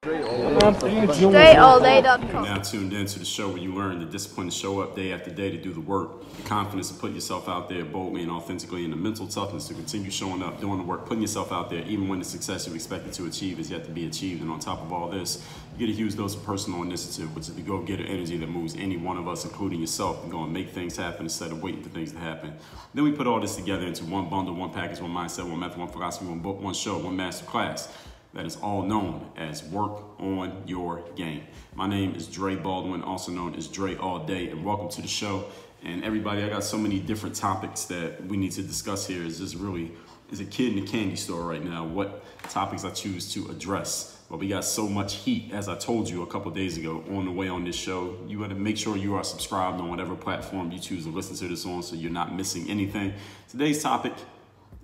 DreAllDay.com. Now tuned into the show where you learn the discipline to show up day after day to do the work, the confidence to put yourself out there boldly and authentically, and the mental toughness to continue showing up, doing the work, putting yourself out there, even when the success you expected to achieve is yet to be achieved. And on top of all this, you get a huge dose of personal initiative, which is the go-getter energy that moves any one of us, including yourself, and go and make things happen instead of waiting for things to happen. Then we put all this together into one bundle, one package, one mindset, one method, one philosophy, one book, one show, one master class. That is all known as Work on Your Game. My name is Dre Baldwin, also known as Dre All Day, and welcome to the show. And everybody, I got so many different topics that we need to discuss here. It's just really, is a kid in a candy store right now, what topics I choose to address. But we got so much heat, as I told you a couple days ago on the way on this show. You got to make sure you are subscribed on whatever platform you choose to listen to this on so you're not missing anything. Today's topic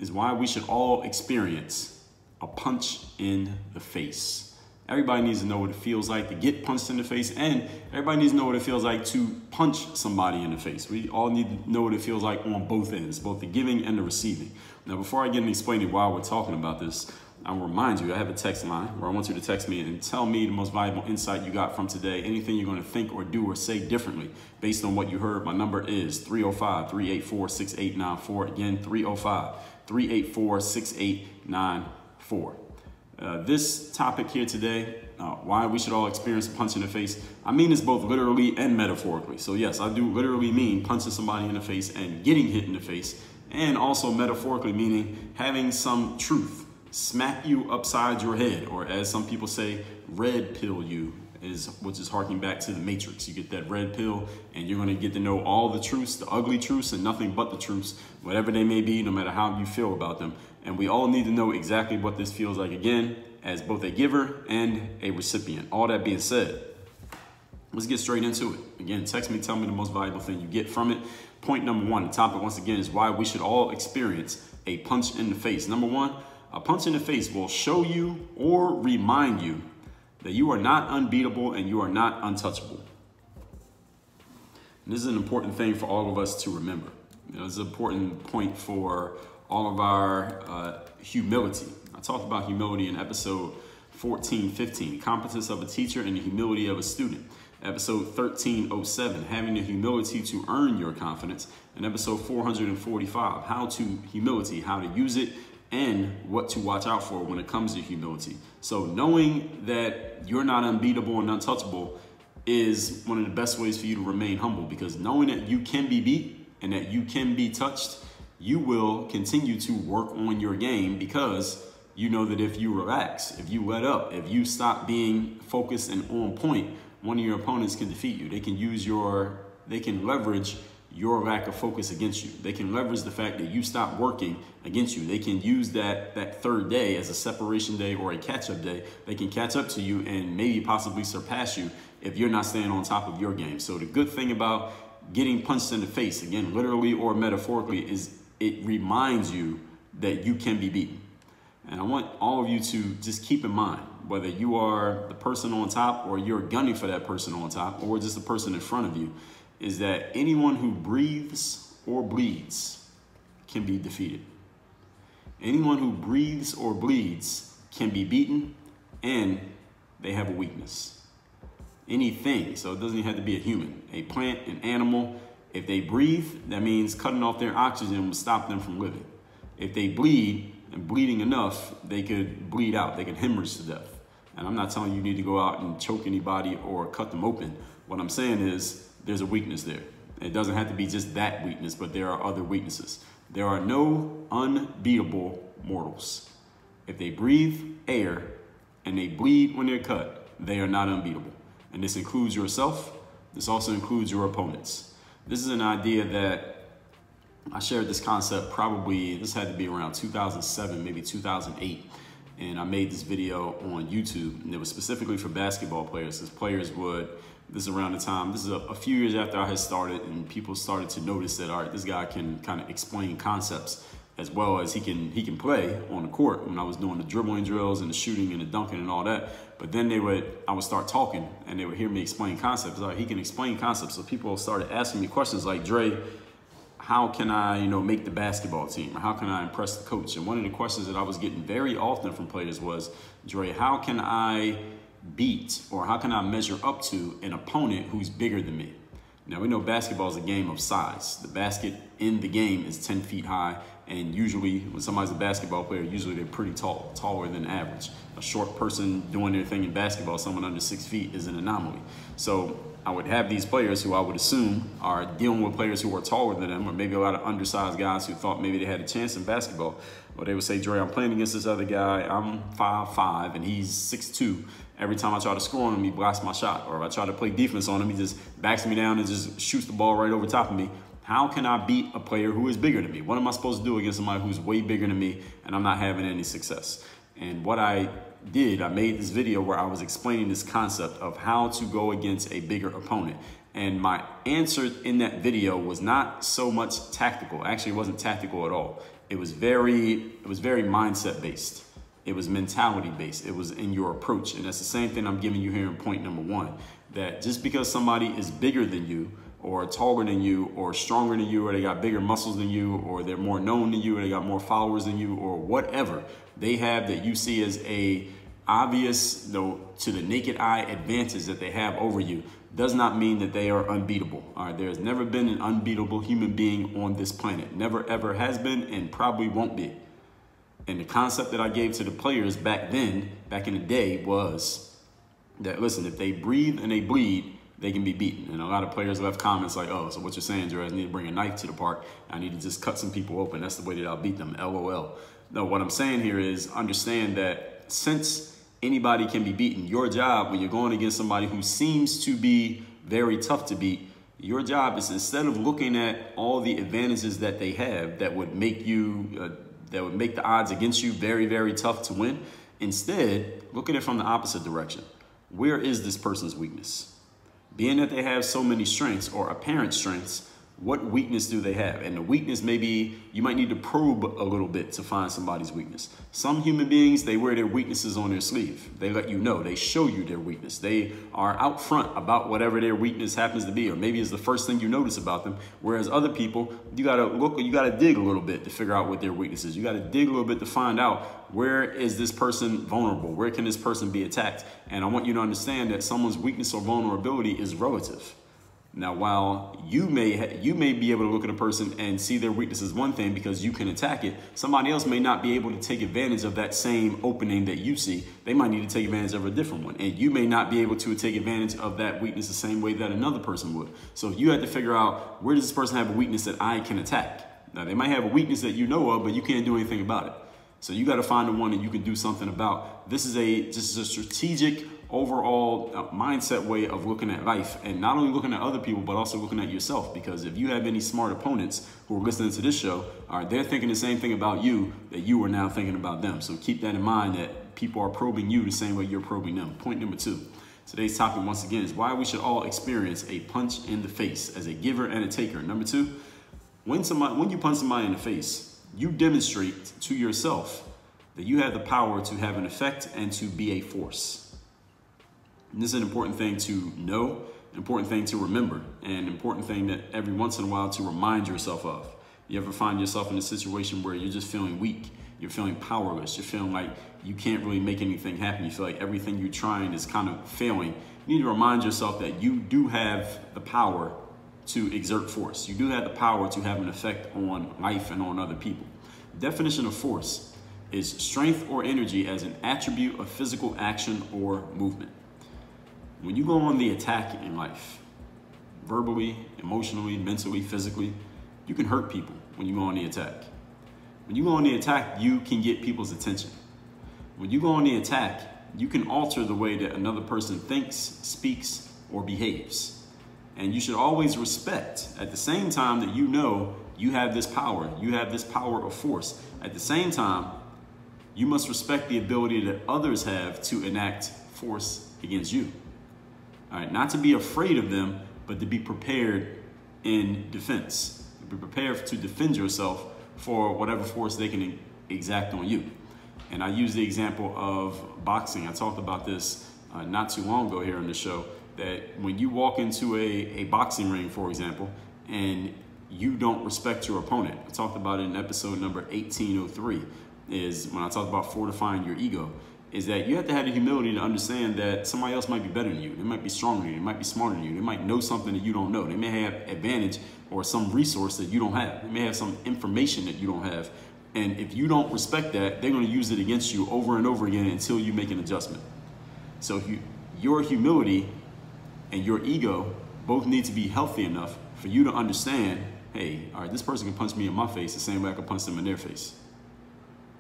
is why we should all experience a punch in the face. Everybody needs to know what it feels like to get punched in the face, and everybody needs to know what it feels like to punch somebody in the face. We all need to know what it feels like on both ends, both the giving and the receiving. Now, before I get into explaining why we're talking about this, I'll remind you, I have a text line where I want you to text me and tell me the most valuable insight you got from today, anything you're going to think or do or say differently based on what you heard. My number is 305-384-6894. Again, 305-384-6894. This topic here today, why we should all experience a punch in the face, I mean this both literally and metaphorically. So yes, I do literally mean punching somebody in the face and getting hit in the face, and also metaphorically meaning having some truth smack you upside your head, or as some people say, red pill you, which is harking back to the Matrix. You get that red pill and you're going to get to know all the truths, the ugly truths, and nothing but the truths, whatever they may be, no matter how you feel about them. And we all need to know exactly what this feels like, again, as both a giver and a recipient. All that being said, let's get straight into it. Again, text me, tell me the most valuable thing you get from it. Point number one, the topic once again is why we should all experience a punch in the face. Number one, a punch in the face will show you or remind you that you are not unbeatable and you are not untouchable. And this is an important thing for all of us to remember. It's an important point for all of our humility. I talked about humility in episode 14-15, competence of a teacher and the humility of a student. Episode 1307, having the humility to earn your confidence. And episode 445, how to use it and what to watch out for when it comes to humility. So knowing that you're not unbeatable and untouchable is one of the best ways for you to remain humble, because knowing that you can be beat and that you can be touched, you will continue to work on your game, because you know that if you relax, if you let up, if you stop being focused and on point, one of your opponents can defeat you. They can leverage your lack of focus against you. They can leverage the fact that you stop working against you. They can use that third day as a separation day or a catch-up day. They can catch up to you and maybe possibly surpass you if you're not staying on top of your game. So the good thing about getting punched in the face, again, literally or metaphorically, is it reminds you that you can be beaten. And I want all of you to just keep in mind, whether you are the person on top or you're gunning for that person on top or just the person in front of you, is that anyone who breathes or bleeds can be defeated. Anyone who breathes or bleeds can be beaten, and they have a weakness. Anything, so it doesn't even have to be a human, a plant, an animal. If they breathe, that means cutting off their oxygen will stop them from living. If they bleed, and bleeding enough, they could bleed out, they could hemorrhage to death. And I'm not telling you need to go out and choke anybody or cut them open. What I'm saying is, there's a weakness there. It doesn't have to be just that weakness, but there are other weaknesses. There are no unbeatable mortals. If they breathe air and they bleed when they're cut, they are not unbeatable. And this includes yourself. This also includes your opponents. This is an idea that I shared this concept this had to be around 2007, maybe 2008. And I made this video on YouTube, and it was specifically for basketball players, because players this is around the time, this is a few years after I had started, and people started to notice that, all right, this guy can kind of explain concepts as well as he can play on the court, when I was doing the dribbling drills and the shooting and the dunking and all that. But then I would start talking and they would hear me explain concepts. Like, he can explain concepts. So people started asking me questions like, Dre, how can I, make the basketball team? Or how can I impress the coach? And one of the questions that I was getting very often from players was, Dre, how can I beat, or how can I measure up to an opponent who's bigger than me? Now, we know basketball is a game of size. The basket in the game is 10 feet high, and usually when somebody's a basketball player, usually they're pretty tall, taller than average. A short person doing their thing in basketball, someone under 6 feet, is an anomaly. So I would have these players who I would assume are dealing with players who are taller than them, or maybe a lot of undersized guys who thought maybe they had a chance in basketball. Or they would say, Dre, I'm playing against this other guy. I'm 5'5", and he's 6'2". Every time I try to score on him, he blocks my shot. Or if I try to play defense on him, he just backs me down and just shoots the ball right over top of me. How can I beat a player who is bigger than me? What am I supposed to do against somebody who's way bigger than me and I'm not having any success? And what I did, I made this video where I was explaining this concept of how to go against a bigger opponent. And my answer in that video was not so much tactical. Actually, it wasn't tactical at all. It was very mindset based. It was mentality based. It was in your approach. And that's the same thing I'm giving you here in point number 1, that just because somebody is bigger than you, or taller than you, or stronger than you, or they got bigger muscles than you, or they're more known than you, or they got more followers than you, or whatever they have that you see as a obvious, though, to the naked eye advantage that they have over you, does not mean that they are unbeatable. All right, there has never been an unbeatable human being on this planet. Never, ever has been, and probably won't be. And the concept that I gave to the players back then, back in the day, was that, listen, if they breathe and they bleed, they can be beaten. And a lot of players left comments like, oh, so what you're saying, Dre, I need to bring a knife to the park. I need to just cut some people open. That's the way that I'll beat them, LOL. No, what I'm saying here is understand that since anybody can be beaten, your job when you're going against somebody who seems to be very tough to beat, your job is, instead of looking at all the advantages that they have that would make you that would make the odds against you very, very tough to win. Instead, look at it from the opposite direction. Where is this person's weakness? Being that they have so many strengths or apparent strengths, what weakness do they have? And the weakness, maybe you might need to probe a little bit to find somebody's weakness. Some human beings, they wear their weaknesses on their sleeve. They let you know, they show you their weakness. They are out front about whatever their weakness happens to be, or maybe it's the first thing you notice about them. Whereas other people, you gotta dig a little bit to figure out what their weakness is. You gotta dig a little bit to find out, where is this person vulnerable? Where can this person be attacked? And I want you to understand that someone's weakness or vulnerability is relative. Now, while you may be able to look at a person and see their weakness as one thing because you can attack it, somebody else may not be able to take advantage of that same opening that you see. They might need to take advantage of a different one. And you may not be able to take advantage of that weakness the same way that another person would. So you have to figure out, where does this person have a weakness that I can attack? Now, they might have a weakness that you know of, but you can't do anything about it. So you got to find the one that you can do something about. This is just a strategic overall mindset way of looking at life, and not only looking at other people, but also looking at yourself. Because if you have any smart opponents who are listening to this show, they're thinking the same thing about you that you are now thinking about them. So keep that in mind, that people are probing you the same way you're probing them. Point number 2. Today's topic, once again, is why we should all experience a punch in the face as a giver and a taker. Number 2, when you punch somebody in the face, you demonstrate to yourself that you have the power to have an effect and to be a force. And this is an important thing to know, an important thing to remember, and an important thing that every once in a while to remind yourself of. You ever find yourself in a situation where you're just feeling weak, you're feeling powerless, you're feeling like you can't really make anything happen, you feel like everything you're trying is kind of failing? You need to remind yourself that you do have the power to exert force. You do have the power to have an effect on life and on other people. The definition of force is strength or energy as an attribute of physical action or movement. When you go on the attack in life, verbally, emotionally, mentally, physically, you can hurt people when you go on the attack. When you go on the attack, you can get people's attention. When you go on the attack, you can alter the way that another person thinks, speaks, or behaves. And you should always respect, at the same time that you know you have this power of force. At the same time, you must respect the ability that others have to enact force against you. All right, not to be afraid of them, but to be prepared in defense. Be prepared to defend yourself for whatever force they can exact on you. And I use the example of boxing. I talked about this not too long ago here on the show, that when you walk into a boxing ring, for example, and you don't respect your opponent, I talked about it in episode number 1803, is when I talked about fortifying your ego, is that you have to have the humility to understand that somebody else might be better than you. They might be stronger than you. They might be smarter than you. They might know something that you don't know. They may have advantage or some resource that you don't have. They may have some information that you don't have. And if you don't respect that, they're going to use it against you over and over again until you make an adjustment. So your humility and your ego both need to be healthy enough for you to understand, hey, all right, this person can punch me in my face the same way I can punch them in their face.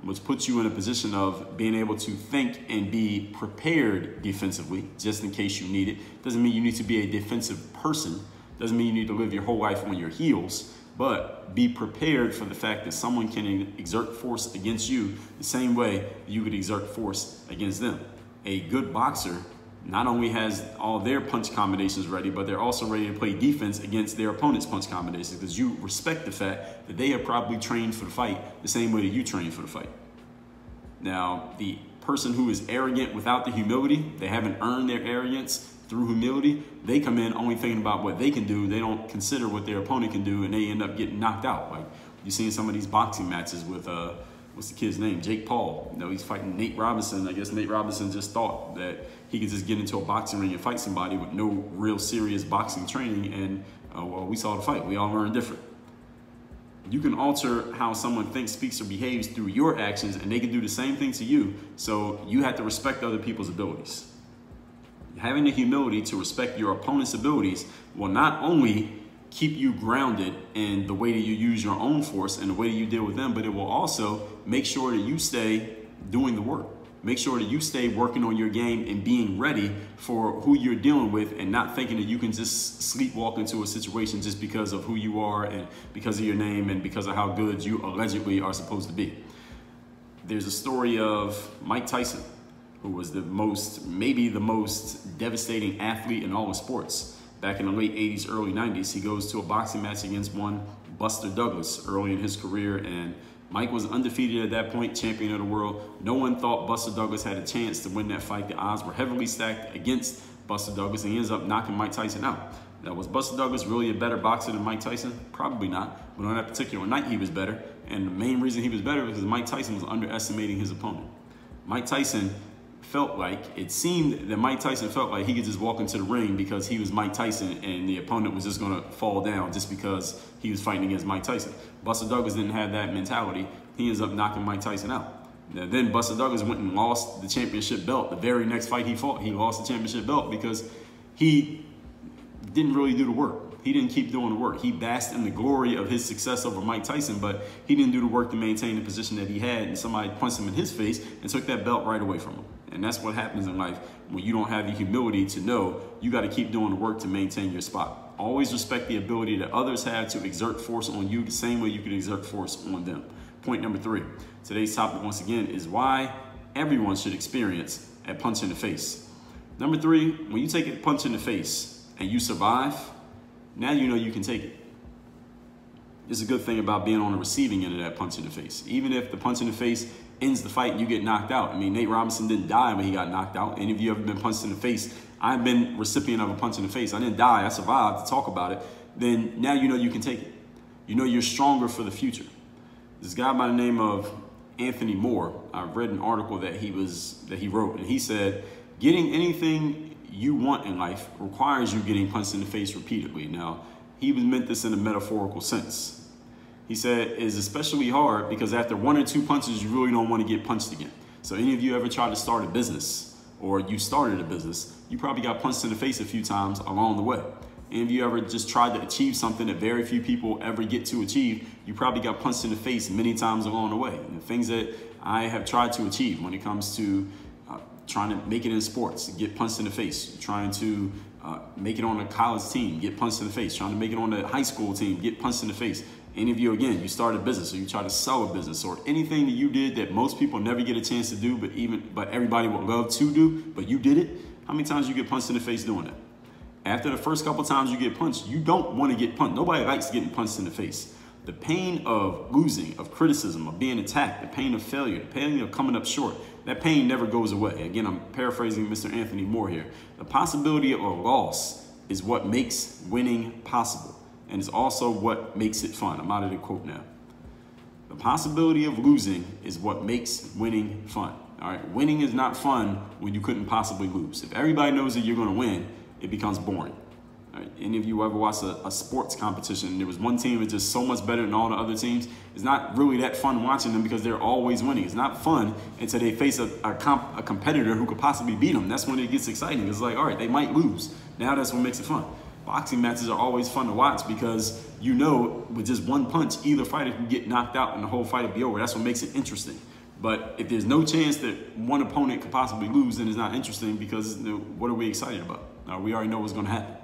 Which puts you in a position of being able to think and be prepared defensively, just in case you need it. Doesn't mean you need to be a defensive person. Doesn't mean you need to live your whole life on your heels, but be prepared for the fact that someone can exert force against you the same way you could exert force against them. A good boxer not only has all their punch combinations ready, but they're also ready to play defense against their opponent's punch combinations, because you respect the fact that they have probably trained for the fight the same way that you train for the fight. Now, the person who is arrogant without the humility, they haven't earned their arrogance through humility, they come in only thinking about what they can do. They don't consider what their opponent can do, and they end up getting knocked out. Like you've seen some of these boxing matches with, what's the kid's name? Jake Paul. You know, he's fighting Nate Robinson. I guess Nate Robinson just thought that he could just get into a boxing ring and fight somebody with no real serious boxing training. And well, we saw the fight. We all learned different. You can alter how someone thinks, speaks, or behaves through your actions, and they can do the same thing to you. So you have to respect other people's abilities. Having the humility to respect your opponent's abilities will not only keep you grounded in the way that you use your own force and the way that you deal with them, but it will also make sure that you stay doing the work. Make sure that you stay working on your game and being ready for who you're dealing with, and not thinking that you can just sleepwalk into a situation just because of who you are and because of your name and because of how good you allegedly are supposed to be. There's a story of Mike Tyson, who was maybe the most devastating athlete in all of sports. Back in the late 80s, early 90s, he goes to a boxing match against one Buster Douglas early in his career, and Mike was undefeated at that point, champion of the world. No one thought Buster Douglas had a chance to win that fight. The odds were heavily stacked against Buster Douglas, and he ends up knocking Mike Tyson out. Now, was Buster Douglas really a better boxer than Mike Tyson? Probably not, but on that particular night, he was better. And the main reason he was better was because Mike Tyson was underestimating his opponent. Mike Tyson it seemed that Mike Tyson felt like he could just walk into the ring because he was Mike Tyson, and the opponent was just going to fall down just because he was fighting against Mike Tyson. Buster Douglas didn't have that mentality. He ends up knocking Mike Tyson out. Now, then Buster Douglas went and lost the championship belt. The very next fight he fought, he lost the championship belt because he didn't really do the work. He didn't keep doing the work. He basked in the glory of his success over Mike Tyson, but he didn't do the work to maintain the position that he had, and somebody punched him in his face and took that belt right away from him. And that's what happens in life when you don't have the humility to know you got to keep doing the work to maintain your spot. Always respect the ability that others have to exert force on you the same way you can exert force on them. Point number 3. Today's topic, once again, is why everyone should experience a punch in the face. Number 3, when you take a punch in the face and you survive, now you know you can take it. It's a good thing about being on the receiving end of that punch in the face. Even if the punch in the face ends the fight and you get knocked out. I mean, Nate Robinson didn't die when he got knocked out. Any of you ever been punched in the face? I've been recipient of a punch in the face. I didn't die. I survived to talk about it. Then now you know you can take it. You know you're stronger for the future. This guy by the name of Anthony Moore, I read an article that he wrote, and he said, getting anything you want in life requires you getting punched in the face repeatedly. Now, he meant this in a metaphorical sense. He said it's especially hard because after 1 or 2 punches, you really don't want to get punched again. So any of you ever tried to start a business, or you started a business, you probably got punched in the face a few times along the way. Any of you ever just tried to achieve something that very few people ever get to achieve, you probably got punched in the face many times along the way. And the things that I have tried to achieve when it comes to trying to make it in sports, get punched in the face, trying to make it on a college team, get punched in the face, trying to make it on a high school team, get punched in the face. Any of you, again, you start a business or you try to sell a business or anything that you did that most people never get a chance to do, but everybody would love to do, but you did it. How many times you get punched in the face doing that? After the first couple times you get punched, you don't want to get punched. Nobody likes getting punched in the face. The pain of losing, of criticism, of being attacked, the pain of failure, the pain of coming up short, that pain never goes away. Again, I'm paraphrasing Mr. Anthony Moore here. The possibility of a loss is what makes winning possible. And it's also what makes it fun. I'm out of the quote now. The possibility of losing is what makes winning fun. All right, winning is not fun when you couldn't possibly lose. If everybody knows that you're going to win, it becomes boring. All right, any of you ever watched a sports competition and there was one team that's just so much better than all the other teams? It's not really that fun watching them because they're always winning. It's not fun until they face a competitor who could possibly beat them. That's when it gets exciting. It's like, all right, they might lose. Now that's what makes it fun. Boxing matches are always fun to watch because you know with just one punch, either fighter can get knocked out and the whole fight will be over. That's what makes it interesting. But if there's no chance that one opponent could possibly lose, then it's not interesting because what are we excited about? We already know what's going to happen.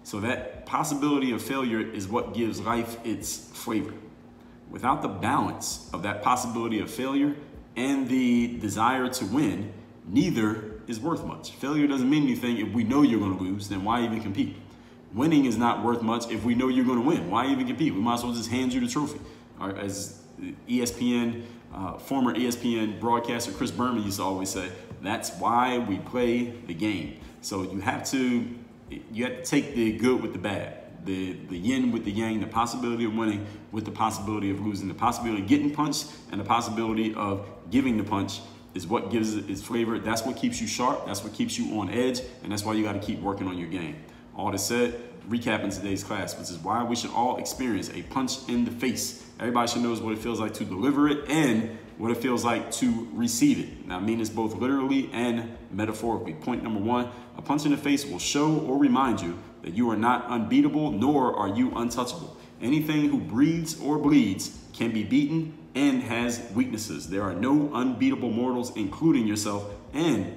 So that possibility of failure is what gives life its flavor. Without the balance of that possibility of failure and the desire to win, neither is worth much. Failure doesn't mean anything if we know you're going to lose, then why even compete? Winning is not worth much if we know you're going to win. Why even compete? We might as well just hand you the trophy. As ESPN, former ESPN broadcaster Chris Berman used to always say, that's why we play the game. So you have to take the good with the bad, the yin with the yang, the possibility of winning with the possibility of losing, the possibility of getting punched and the possibility of giving the punch is what gives it its flavor. That's what keeps you sharp. That's what keeps you on edge. And that's why you got to keep working on your game. All that said, recapping today's class, which is why we should all experience a punch in the face. Everybody should know what it feels like to deliver it and what it feels like to receive it. Now, I mean this both literally and metaphorically. Point number one, a punch in the face will show or remind you that you are not unbeatable, nor are you untouchable. Anything who breathes or bleeds can be beaten and has weaknesses. There are no unbeatable mortals, including yourself and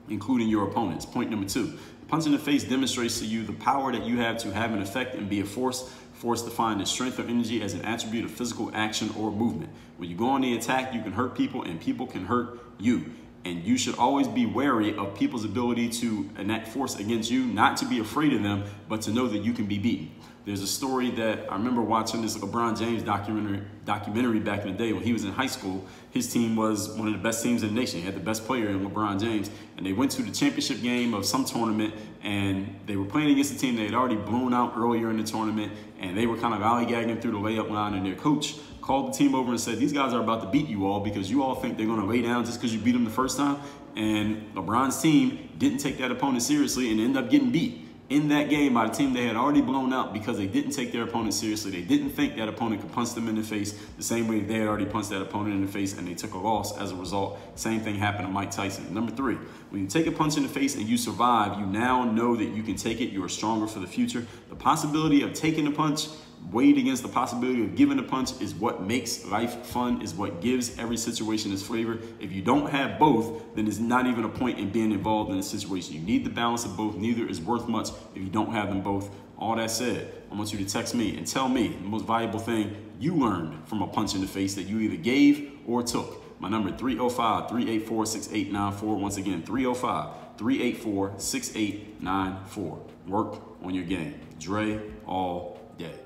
including your opponents. Point number two, punch in the face demonstrates to you the power that you have to have an effect and be a force defined as strength or energy as an attribute of physical action or movement. When you go on the attack, you can hurt people and people can hurt you. And you should always be wary of people's ability to enact force against you, not to be afraid of them, but to know that you can be beaten. There's a story that I remember watching this Lebron James documentary back in the day when he was in high school. His team was one of the best teams in the nation. He had the best player in LeBron James. And they went to the championship game of some tournament and they were playing against a team they had already blown out earlier in the tournament. And they were kind of lollygagging through the layup line, and their coach called the team over and said, these guys are about to beat you all because you all think they're going to lay down just because you beat them the first time. And LeBron's team didn't take that opponent seriously and ended up getting beat in that game by a team they had already blown out because they didn't take their opponent seriously. They didn't think that opponent could punch them in the face the same way they had already punched that opponent in the face, and they took a loss as a result. Same thing happened to Mike Tyson. Number three, when you take a punch in the face and you survive, you now know that you can take it. You are stronger for the future. The possibility of taking a punch weighed against the possibility of giving a punch is what makes life fun, is what gives every situation its flavor. If you don't have both, then there's not even a point in being involved in a situation. You need the balance of both. Neither is worth much if you don't have them both. All that said, I want you to text me and tell me the most valuable thing you learned from a punch in the face that you either gave or took. My number 305-384-6894. Once again, 305-384-6894. Work on your game. Dre all day.